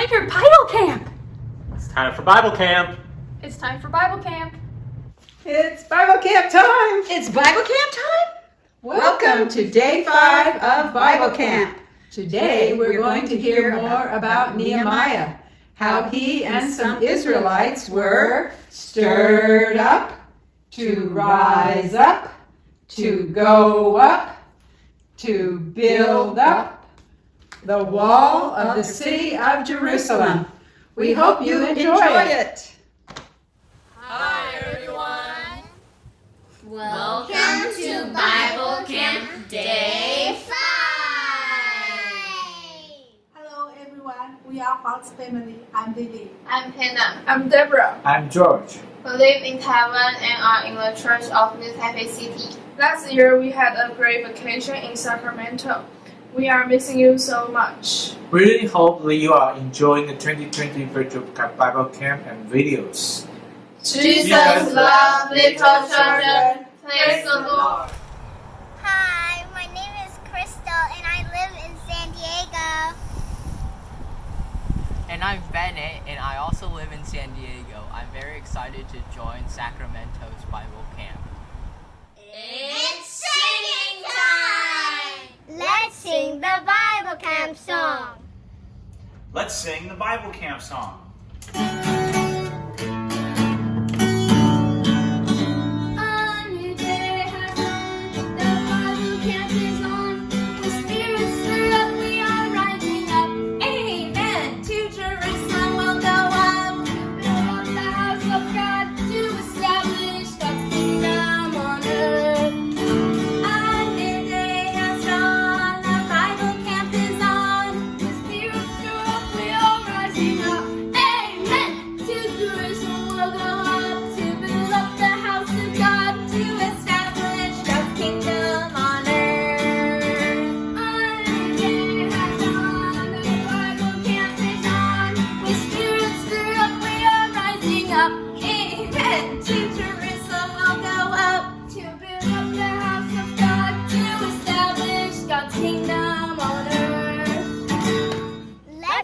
time for Bible camp. It's time for Bible camp. It's time for Bible camp. It's Bible camp time! It's Bible camp time? Welcome to day 5 of Bible camp. Today we're going to hear more about Nehemiah, how he and some Israelites were stirred up, to rise up, to go up, to build up the wall of the city of Jerusalem. We hope you enjoy it. Hi everyone! Welcome to Bible Camp Day 5! Hello everyone, we are Huang's family. I'm Lily. I'm Hannah. I'm Deborah. I'm George. We live in Taiwan and are in the Church of New Taipei City. Last year we had a great vacation in Sacramento. We are missing you so much. We really hope that you are enjoying the 2020 virtual Bible camp and videos. Jesus loves little children. Praise the Lord. Hi, my name is Crystal and I live in San Diego. And I'm Bennett and I also live in San Diego. I'm very excited to join Sacramento's Bible camp. It's singing time! Let's sing the Bible camp song. Let's sing the Bible camp song.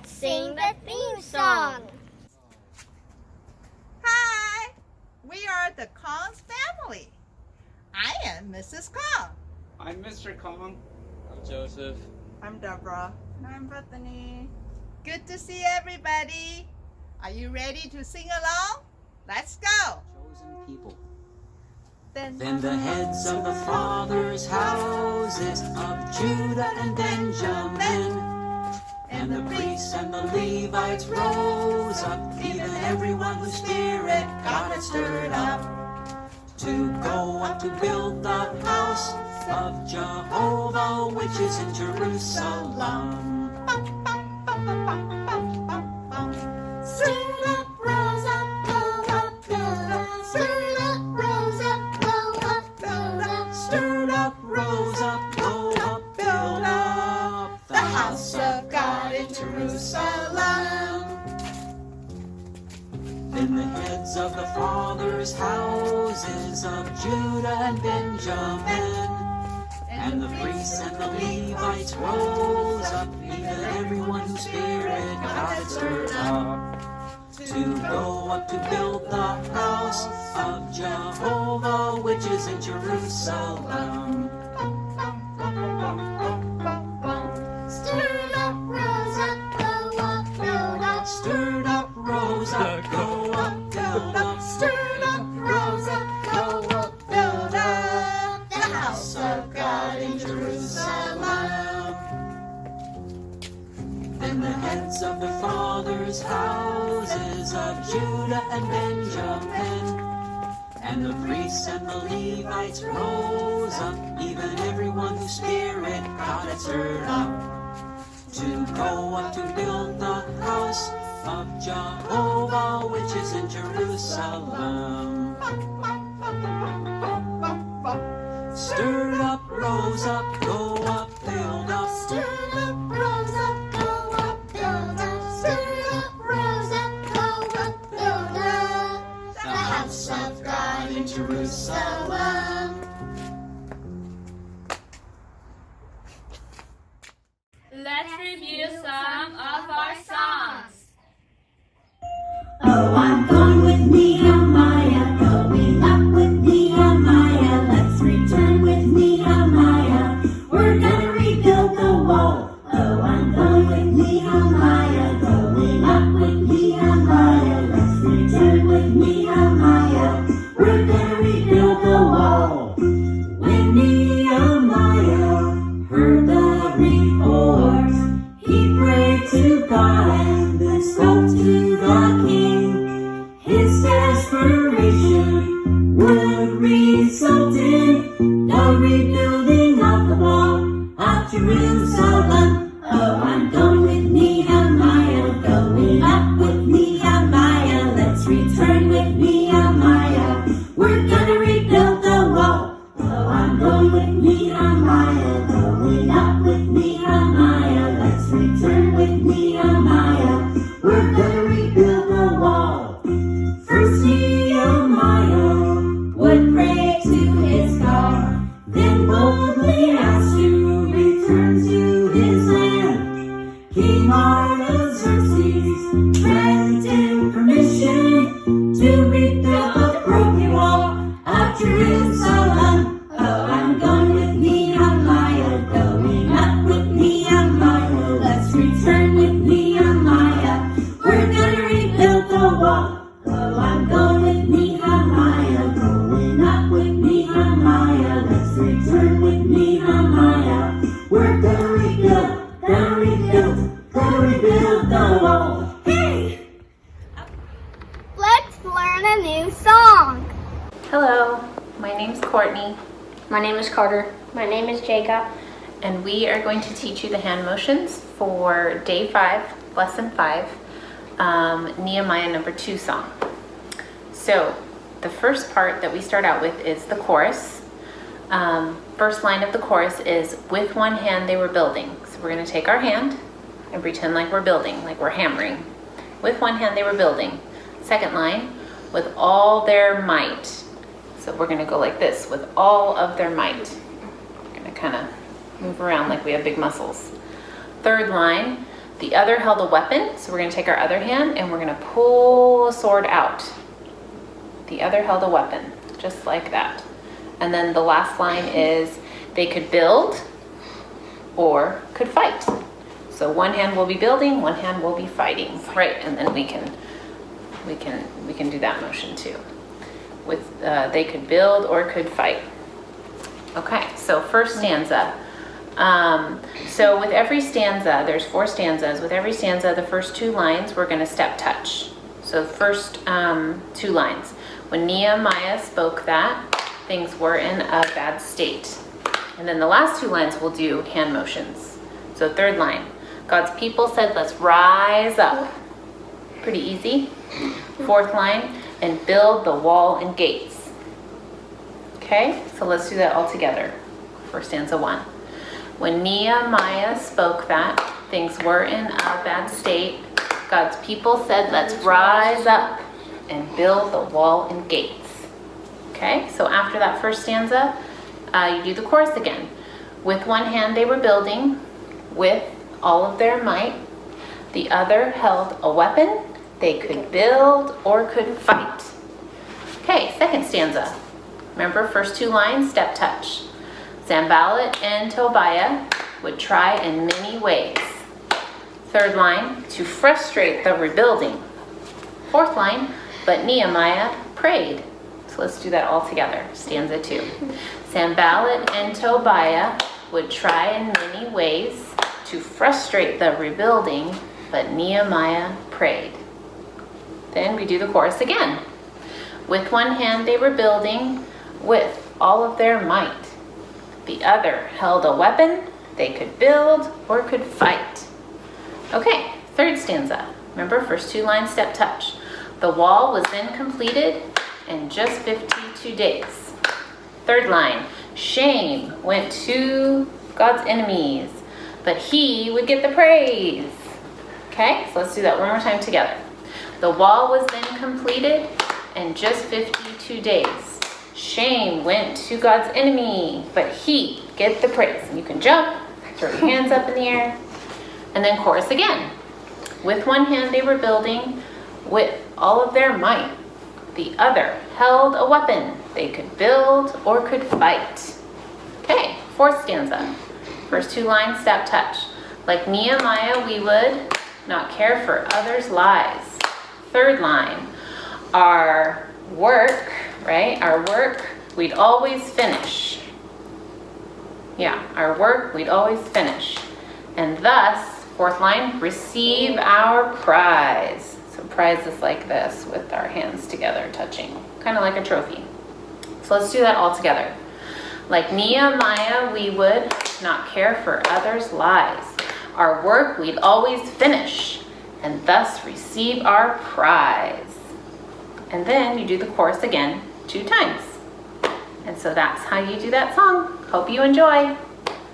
Sing the theme song. Hi, we are the Kong's family. I am Mrs. Kong. I'm Mr. Kong. I'm Joseph. I'm Deborah. And I'm Bethany. Good to see everybody. Are you ready to sing along? Let's go. Chosen people. Then the heads of the fathers' houses of Judah and Benjamin, and the priests and the Levites rose up, even everyone whose spirit God had stirred up, to go up to build the house of Jehovah, which is in Jerusalem. Stirred up, rose up, go up, build up. Stirred up, rose up, go up, build up. Stirred up, rose up, go up, build up the house of God in Jerusalem. Then the heads of the fathers' houses of Judah and Benjamin, and the priests and the Levites rose up, even everyone whose spirit God had stirred up, to go up to build the house of Jehovah, which is in Jerusalem. Stirred up, rose up, go up, build up. Stirred up, rose up, go up, build up. Stirred up, rose up, go up, build up. The house of God in Jerusalem. Then the heads of the fathers' houses of Judah and Benjamin, and the priests and the Levites rose up, even everyone whose spirit God had stirred up, to go up to build the house of Jehovah, which is in Jerusalem. Stirred up, rose up, go up, build up. Stirred up, rose up, go up, build up. Stirred up, rose up, go up, build up. The house of God in Jerusalem. Let's review some of our songs. rebuilding of the wall of Jerusalem. Oh, I'm going with Nehemiah, going up with Nehemiah. Let's return with Nehemiah. We're gonna rebuild the wall. Oh, I'm going with Nehemiah, going up with Nehemiah. Let's return with Nehemiah. We're gonna rebuild the wall. First Nehemiah would pray to his God, then boldly asked to return to his land. King Artaxerxes granted permission to rebuild the broken wall of Jerusalem. Oh, I'm going with Nehemiah, going up with Nehemiah. Let's return with Nehemiah. We're gonna rebuild the wall. Oh, I'm going with Nehemiah, going up with Nehemiah. Let's return with Nehemiah. We're gonna rebuild the wall. Hey! Let's learn a new song. Hello, my name's Courtney. My name is Carter. My name is Jacob. And we are going to teach you the hand motions for day 5, lesson 5, Nehemiah number 2 song. So the first part that we start out with is the chorus. First line of the chorus is, with one hand they were building. So we're going to take our hand and pretend like we're building, like we're hammering. With one hand they were building. Second line, with all their might. So we're going to go like this, with all of their might. We're going to kind of move around like we have big muscles. Third line, the other held a weapon. So we're going to take our other hand and we're going to pull a sword out. The other held a weapon, just like that. And then the last line is, they could build or could fight. So one hand will be building, one hand will be fighting, right? And then we can do that motion too. With they could build or could fight. Okay, so first stanza. So with every stanza, there's 4 stanzas. With every stanza, the first 2 lines, we're going to step touch. So first 2 lines. When Nehemiah spoke that, things were in a bad state. And then the last 2 lines, we'll do hand motions. So third line, God's people said, let's rise up. Pretty easy. Fourth line, and build the wall and gates. Okay, so let's do that all together for stanza 1. When Nehemiah spoke that, things were in a bad state, God's people said, let's rise up and build the wall and gates. Okay, so after that first stanza, you do the chorus again. With one hand they were building, with all of their might. The other held a weapon. They could build or could fight. Okay, second stanza. Remember, first 2 lines, step touch. Sanballat and Tobiah would try in many ways. Third line, to frustrate the rebuilding. Fourth line, but Nehemiah prayed. So let's do that all together. Stanza 2. Sanballat and Tobiah would try in many ways to frustrate the rebuilding, but Nehemiah prayed. Then we do the chorus again. With one hand they were building, with all of their might. The other held a weapon. They could build or could fight. Okay, third stanza. Remember, first 2 lines, step touch. The wall was then completed in just 52 days. Third line, shame went to God's enemies, but he would get the praise. Okay, so let's do that one more time together. The wall was then completed in just 52 days. Shame went to God's enemy, but he get the praise. And you can jump, throw your hands up in the air, and then chorus again. With one hand they were building, with all of their might. The other held a weapon. They could build or could fight. Okay, fourth stanza. First 2 lines, step touch. Like Nehemiah, we would not care for others' lives. Third line, our work, right? Our work, we'd always finish. Yeah, our work, we'd always finish. And thus, fourth line, receive our prize. So prize is like this with our hands together touching, kind of like a trophy. So let's do that all together. Like Nehemiah, we would not care for others' lives. Our work we'd always finish and thus receive our prize. And then you do the chorus again 2 times. And so that's how you do that song. Hope you enjoy.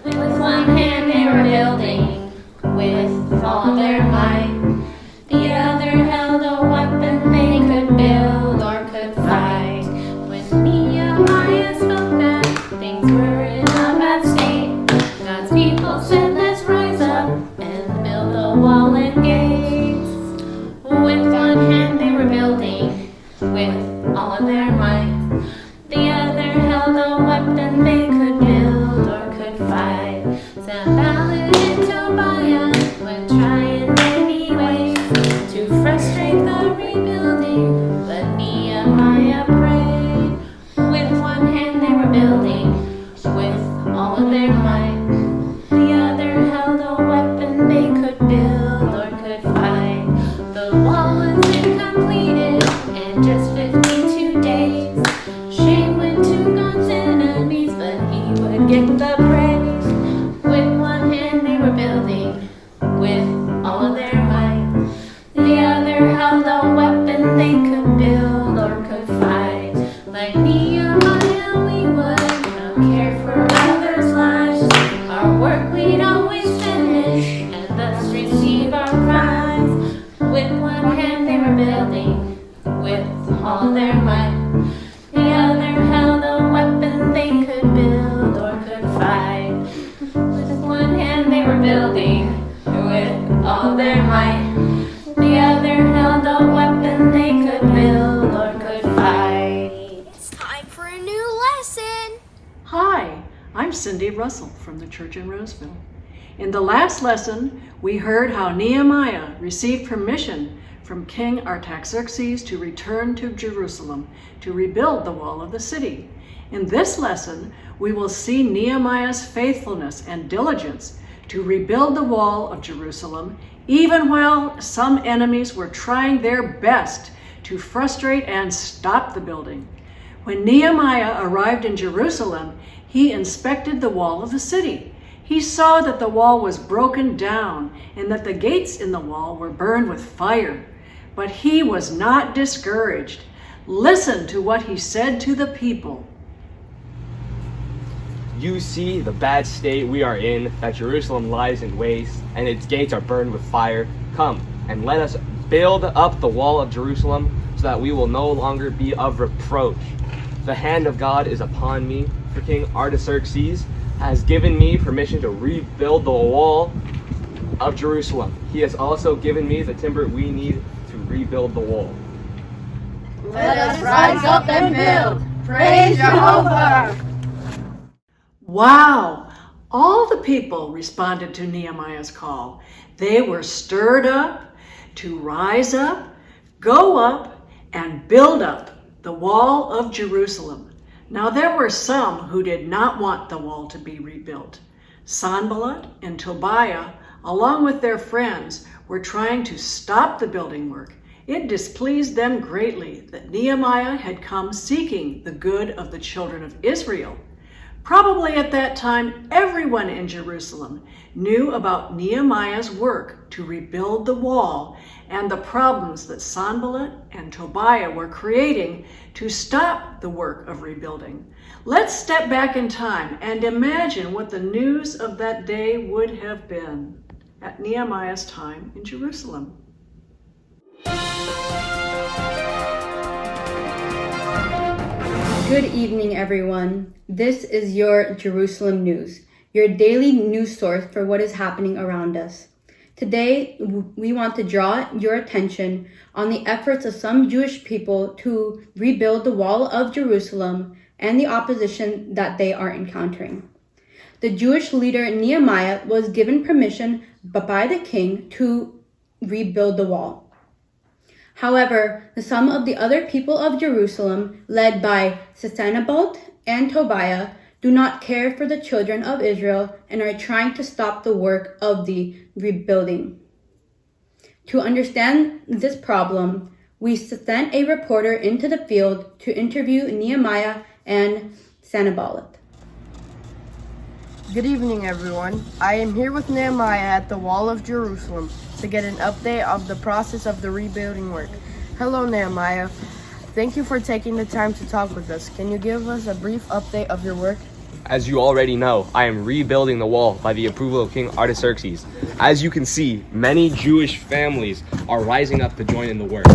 With one hand they were building, with all their might. The other held a weapon they could build or could fight. When Nehemiah spoke that things were in a bad state, God's people said, let's rise up and build a wall and gates. With one hand they were building, with all of their might. The other held a weapon they could build or could fight. Sanballat and Tobiah went trying many ways to frustrate the rebuilding, but Nehemiah prayed. With one hand they were building, with all of their might. The other held a weapon they could build or could fight. The wall was incompleted in just 52 days. Shame went to God's enemies, but he would get the praise. With one hand they were building, with all of their might. The other held a weapon they could build or could fight. Like Nehemiah, we would not care for others' lives. Our work we'd always finish and thus receive our prize. With one hand they were building, with all their might. The other held a weapon they could build or could fight. With one hand they were building, with all their might. The other held a weapon they could build or could fight. It's time for a new lesson. Hi, I'm Cindy Russell from the church in Roseville. In the last lesson, we heard how Nehemiah received permission from King Artaxerxes to return to Jerusalem to rebuild the wall of the city. In this lesson, we will see Nehemiah's faithfulness and diligence to rebuild the wall of Jerusalem, even while some enemies were trying their best to frustrate and stop the building. When Nehemiah arrived in Jerusalem, he inspected the wall of the city. He saw that the wall was broken down and that the gates in the wall were burned with fire. But he was not discouraged. Listen to what he said to the people. You see the bad state we are in, that Jerusalem lies in waste, and its gates are burned with fire. Come, and let us build up the wall of Jerusalem, so that we will no longer be of reproach. The hand of God is upon me, for King Artaxerxes has given me permission to rebuild the wall of Jerusalem. He has also given me the timber we need to rebuild the wall. Let us rise up and build. Praise Jehovah. Wow! All the people responded to Nehemiah's call. They were stirred up to rise up, go up, and build up the wall of Jerusalem. Now there were some who did not want the wall to be rebuilt. Sanballat and Tobiah, along with their friends, were trying to stop the building work. It displeased them greatly that Nehemiah had come seeking the good of the children of Israel. Probably at that time, everyone in Jerusalem knew about Nehemiah's work to rebuild the wall and the problems that Sanballat and Tobiah were creating to stop the work of rebuilding. Let's step back in time and imagine what the news of that day would have been at Nehemiah's time in Jerusalem. Good evening, everyone. This is your Jerusalem News, your daily news source for what is happening around us. Today, we want to draw your attention on the efforts of some Jewish people to rebuild the wall of Jerusalem and the opposition that they are encountering. The Jewish leader Nehemiah was given permission by the king to rebuild the wall. However, some of the other people of Jerusalem, led by Sanballat and Tobiah, do not care for the children of Israel and are trying to stop the work of the rebuilding. To understand this problem, we sent a reporter into the field to interview Nehemiah and Sanballat. Good evening, everyone. I am here with Nehemiah at the Wall of Jerusalem to get an update of the process of the rebuilding work. Hello, Nehemiah. Thank you for taking the time to talk with us. Can you give us a brief update of your work? As you already know, I am rebuilding the wall by the approval of King Artaxerxes. As you can see, many Jewish families are rising up to join in the work.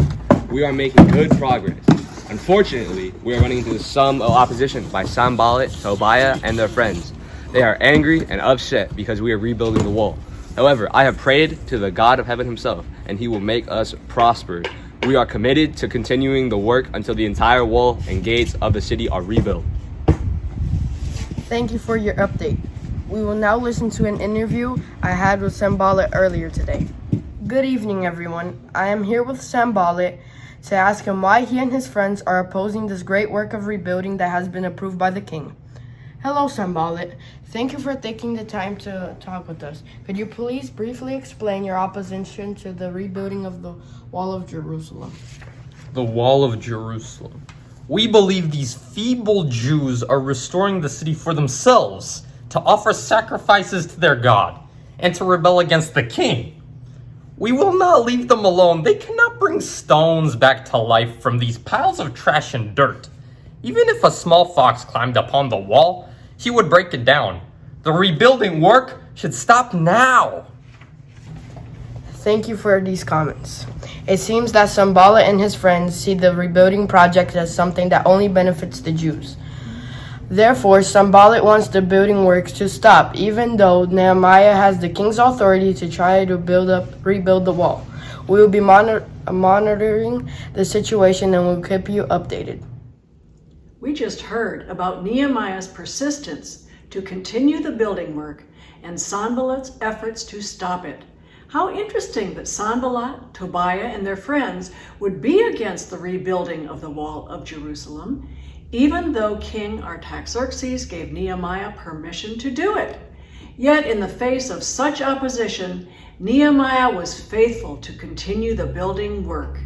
We are making good progress. Unfortunately, we are running into some opposition by Sanballat, Tobiah, and their friends. They are angry and upset because we are rebuilding the wall. However, I have prayed to the God of heaven himself, and he will make us prosper. We are committed to continuing the work until the entire wall and gates of the city are rebuilt. Thank you for your update. We will now listen to an interview I had with Sanballat earlier today. Good evening, everyone. I am here with Sanballat to ask him why he and his friends are opposing this great work of rebuilding that has been approved by the king. Hello, Sanballat. Thank you for taking the time to talk with us. Could you please briefly explain your opposition to the rebuilding of the Wall of Jerusalem? The Wall of Jerusalem. We believe these feeble Jews are restoring the city for themselves, to offer sacrifices to their God, and to rebel against the king. We will not leave them alone. They cannot bring stones back to life from these piles of trash and dirt. Even if a small fox climbed upon the wall, he would break it down. The rebuilding work should stop now. Thank you for these comments. It seems that Sanballat and his friends see the rebuilding project as something that only benefits the Jews. Therefore, Sanballat wants the building works to stop, even though Nehemiah has the king's authority to try to rebuild the wall. We will be monitoring the situation and will keep you updated. We just heard about Nehemiah's persistence to continue the building work and Sanballat's efforts to stop it. How interesting that Sanballat, Tobiah, and their friends would be against the rebuilding of the Wall of Jerusalem, even though King Artaxerxes gave Nehemiah permission to do it. Yet in the face of such opposition, Nehemiah was faithful to continue the building work.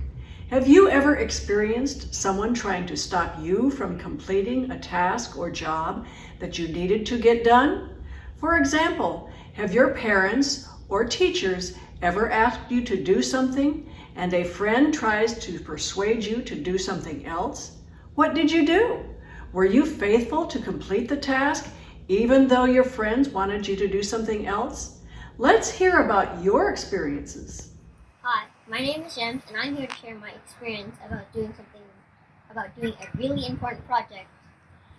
Have you ever experienced someone trying to stop you from completing a task or job that you needed to get done? For example, have your parents or teachers ever asked you to do something and a friend tries to persuade you to do something else? What did you do? Were you faithful to complete the task even though your friends wanted you to do something else? Let's hear about your experiences. Hi, my name is James, and I'm here to share my experience about doing a really important project,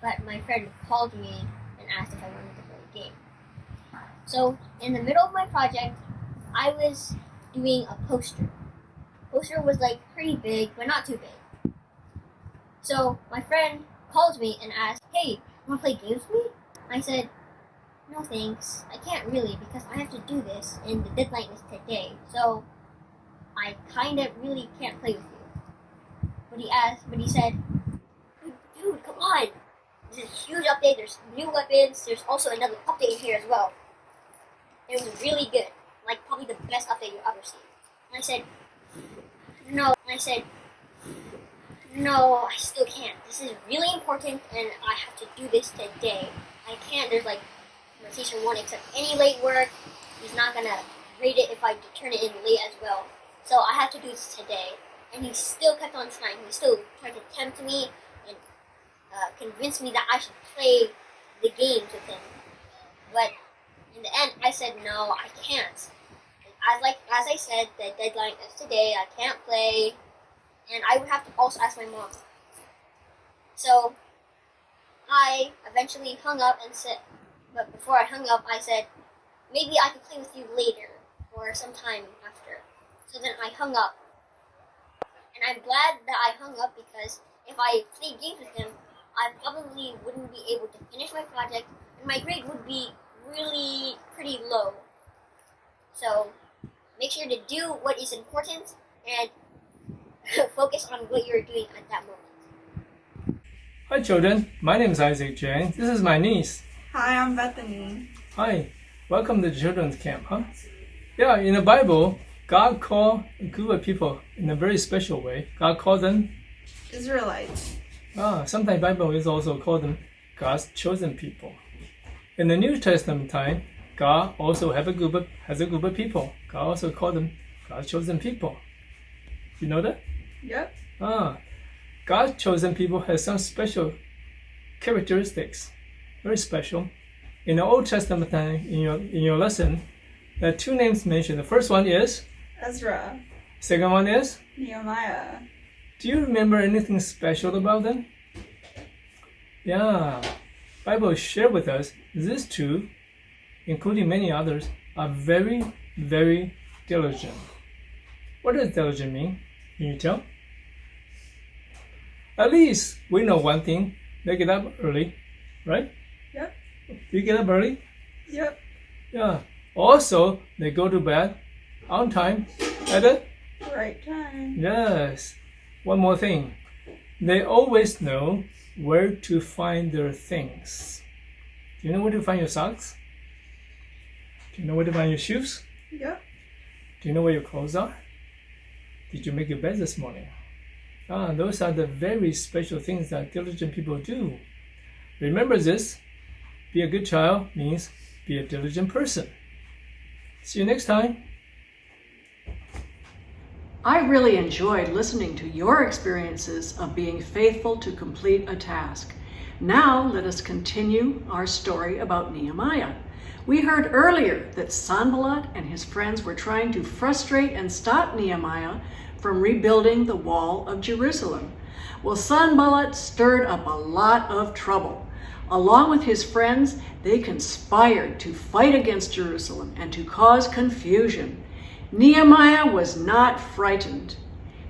but my friend called me and asked if I wanted to play a game. So, in the middle of my project, I was doing a poster. Poster was like pretty big, but not too big. So, my friend called me and asked, "Hey, you want to play games with me?" I said, "No thanks, I can't really because I have to do this and the deadline is today, so I kinda really can't play with you." But he said, "Dude, come on. This is a huge update, there's new weapons, there's also another update here as well. It was really good, like probably the best update you'll ever see." And I said, no, I still can't. This is really important and I have to do this today. I can't, my teacher won't accept any late work. He's not gonna rate it if I turn it in late as well. So I have to do this today. And he still kept on trying. He still tried to tempt me and convince me that I should play the games with him. But in the end, I said, no, I can't. As I said, the deadline is today. I can't play. And I would have to also ask my mom. So I eventually hung up and said, but before I hung up, I said, maybe I could play with you later or sometime after. So then I hung up. And I'm glad that I hung up because if I played games with him, I probably wouldn't be able to finish my project and my grade would be really pretty low. So make sure to do what is important and focus on what you're doing at that moment. Hi children, my name is Isaac Jane. This is my niece. Hi, I'm Bethany. Hi, welcome to children's camp, huh? Yeah, in the Bible, God called a group of people in a very special way. God called them Israelites. Sometimes Bible is also called them God's chosen people. In the New Testament time, God also has a group of people. God also called them God's chosen people. You know that? Yep. God's chosen people has some special characteristics, very special. In the Old Testament time, in your lesson, there are two names mentioned. The first one is Ezra. Second one is Nehemiah. Do you remember anything special about them? Yeah, Bible shared with us these two, including many others, are very, very diligent. What does diligent mean? Can you tell? At least we know one thing. They get up early, right? Yep. You get up early? Yep. Yeah. Also, they go to bed on time at the Right time. Yes. One more thing. They always know where to find their things. Do you know where to find your socks? Do you know where to find your shoes? Yep. Do you know where your clothes are? Did you make your bed this morning? Those are the very special things that diligent people do. Remember this. Be a good child means be a diligent person. See you next time. I really enjoyed listening to your experiences of being faithful to complete a task. Now let us continue our story about Nehemiah. We heard earlier that Sanballat and his friends were trying to frustrate and stop Nehemiah from rebuilding the wall of Jerusalem. Well, Sanballat stirred up a lot of trouble. Along with his friends, they conspired to fight against Jerusalem and to cause confusion. Nehemiah was not frightened.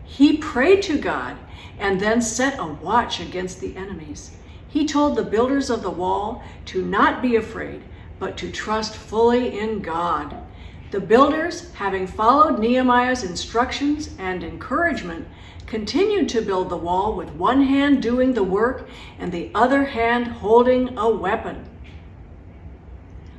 He prayed to God and then set a watch against the enemies. He told the builders of the wall to not be afraid, but to trust fully in God. The builders, having followed Nehemiah's instructions and encouragement, continued to build the wall with one hand doing the work and the other hand holding a weapon.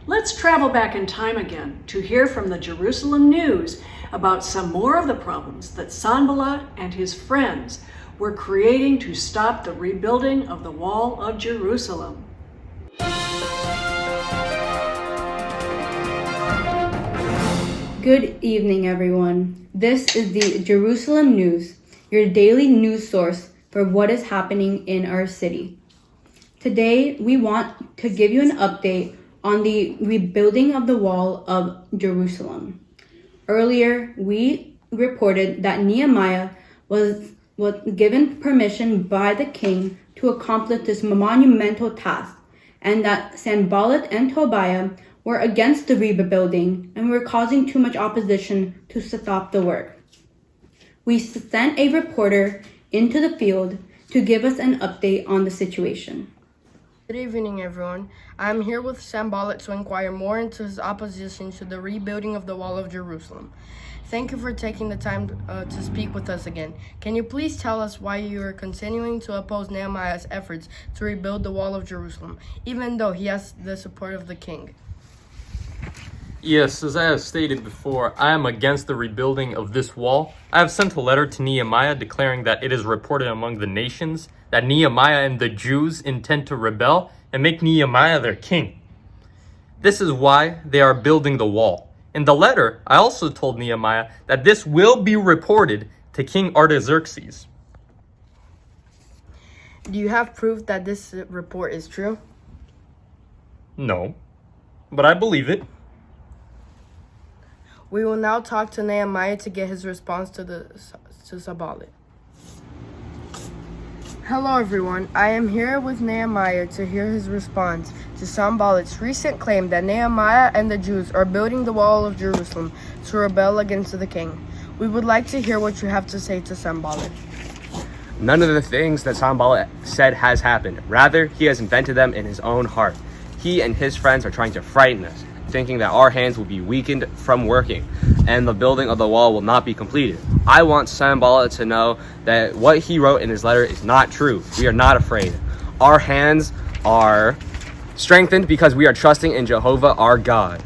Let's travel back in time again to hear from the Jerusalem News about some more of the problems that Sanballat and his friends were creating to stop the rebuilding of the wall of Jerusalem. Good evening, everyone. This is the Jerusalem News, your daily news source for what is happening in our city. Today, we want to give you an update on the rebuilding of the wall of Jerusalem. Earlier, we reported that Nehemiah was given permission by the king to accomplish this monumental task, and that Sanballat and Tobiah were against the rebuilding and were causing too much opposition to stop the work. We sent a reporter into the field to give us an update on the situation. Good evening, everyone. I'm here with Sanballat to inquire more into his opposition to the rebuilding of the wall of Jerusalem. Thank you for taking the time to speak with us again. Can you please tell us why you are continuing to oppose Nehemiah's efforts to rebuild the wall of Jerusalem, even though he has the support of the king? Yes, as I have stated before, I am against the rebuilding of this wall. I have sent a letter to Nehemiah declaring that it is reported among the nations that Nehemiah and the Jews intend to rebel and make Nehemiah their king. This is why they are building the wall. In the letter, I also told Nehemiah that this will be reported to King Artaxerxes. Do you have proof that this report is true? No, but I believe it. We will now talk to Nehemiah to get his response to Sanballat. Hello, everyone. I am here with Nehemiah to hear his response to Sanballat's recent claim that Nehemiah and the Jews are building the wall of Jerusalem to rebel against the king. We would like to hear what you have to say to Sanballat. None of the things that Sanballat said has happened. Rather, he has invented them in his own heart. He and his friends are trying to frighten us, thinking that our hands will be weakened from working and the building of the wall will not be completed. I want Sanballat to know that what he wrote in his letter is not true. We are not afraid. Our hands are strengthened because we are trusting in Jehovah our God.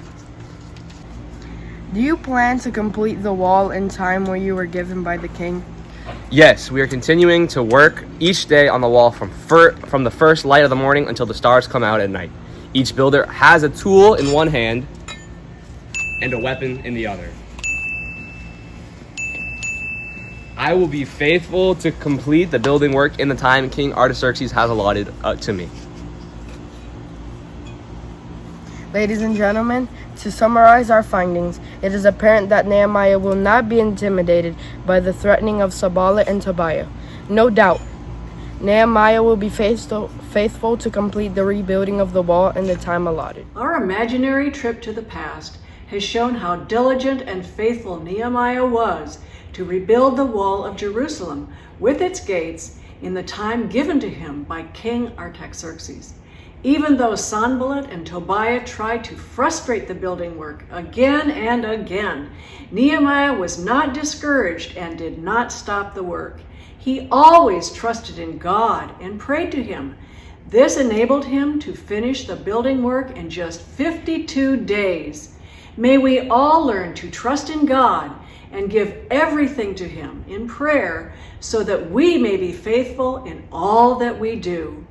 Do you plan to complete the wall in time where you were given by the king? Yes, we are continuing to work each day on the wall from the first light of the morning until the stars come out at night. Each builder has a tool in one hand and a weapon in the other. I will be faithful to complete the building work in the time King Artaxerxes has allotted to me. Ladies and gentlemen, to summarize our findings, it is apparent that Nehemiah will not be intimidated by the threatening of Sanballat and Tobiah. No doubt, Nehemiah will be faithful to complete the rebuilding of the wall in the time allotted. Our imaginary trip to the past has shown how diligent and faithful Nehemiah was to rebuild the wall of Jerusalem with its gates in the time given to him by King Artaxerxes. Even though Sanballat and Tobiah tried to frustrate the building work again and again, Nehemiah was not discouraged and did not stop the work. He always trusted in God and prayed to him. This enabled him to finish the building work in just 52 days. May we all learn to trust in God and give everything to him in prayer so that we may be faithful in all that we do.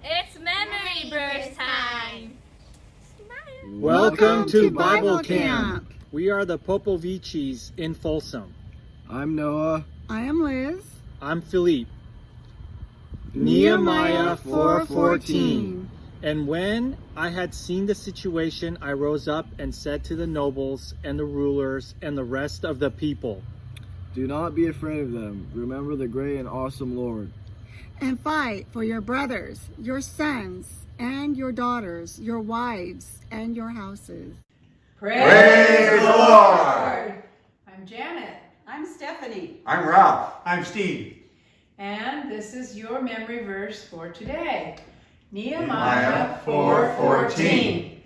It's memory verse time. Welcome to Bible Camp. We are the Popovicis in Folsom. I'm Noah. I am Liz. I'm Philippe. Nehemiah 4:14. And when I had seen the situation, I rose up and said to the nobles and the rulers and the rest of the people, do not be afraid of them. Remember the great and awesome Lord. And fight for your brothers, your sons, and your daughters, your wives, and your houses. Praise the Lord! I'm Janet. I'm Stephanie. I'm Ralph. I'm Steve. And this is your memory verse for today. Nehemiah 4:14.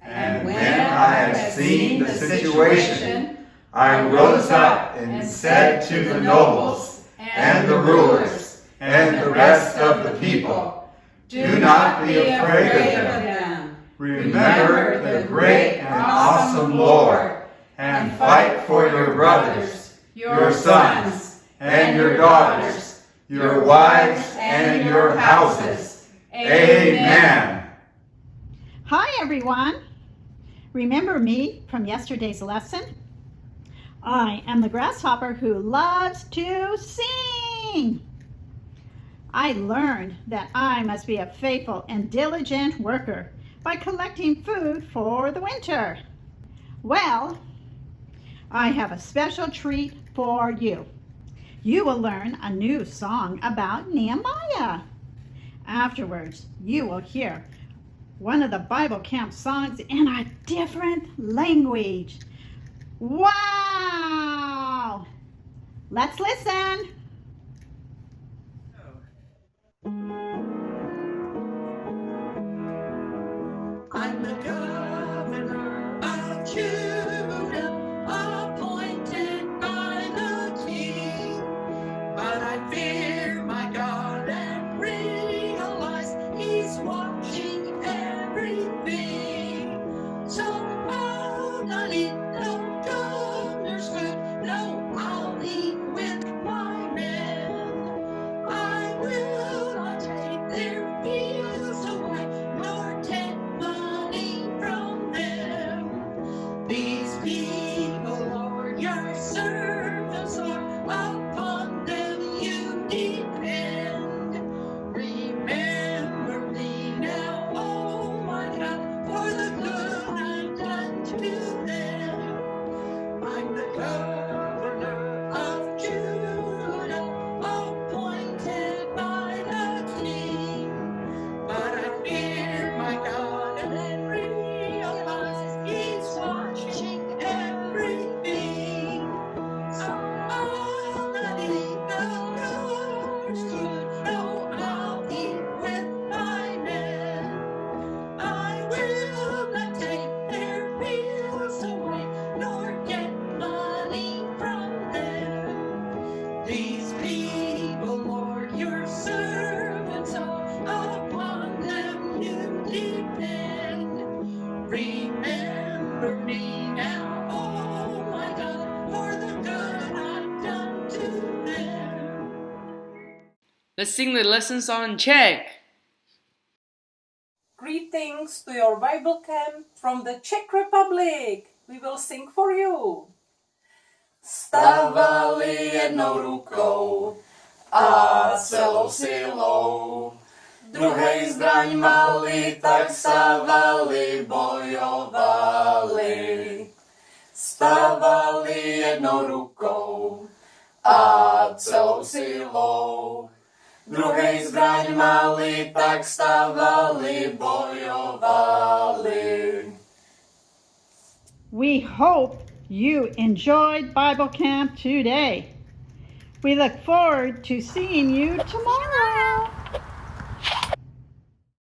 And when I had seen the situation, I rose up and said to the nobles and the rulers and the rest of the people, do not be afraid of them. Remember the great and awesome Lord, and fight for your brothers, your sons, and your daughters, your wives, and your houses. Amen. Hi, everyone. Remember me from yesterday's lesson? I am the grasshopper who loves to sing. I learned that I must be a faithful and diligent worker by collecting food for the winter. Well, I have a special treat for you. You will learn a new song about Nehemiah. Afterwards, you will hear one of the Bible camp songs in a different language. Wow! Let's listen. I'm the governor of Judah, appointed by the king. But I fear my God and realize he's watching everything. So I'll not eat no governor's food, no, I'll eat with my men. I will not take their fields away, nor take money from them. These people, Lord, your servants are, upon them you depend. Remember me now, oh my God, for the good I've done to them. I'm the governor of Judah, appointed by the king. But I fear my God and realize he's watching everything. So I'll not eat the governor's food, no, I'll eat with my men. I will not take their fields away, nor get money from them. These people, Lord, your servants are, upon them you depend. Remember me now, oh my God, for the good I've done to them. Let's sing the lesson song. Check. Greetings to your Bible camp from the Czech Republic. We will sing for you. Stavali jednou rukou a celou silou, druhej zbraň mali, tak stávali, bojovali. Stávali jednou rukou a celou silou, druhej zbraň mali, tak stávali, bojovali. We hope you enjoyed Bible Camp today. We look forward to seeing you tomorrow.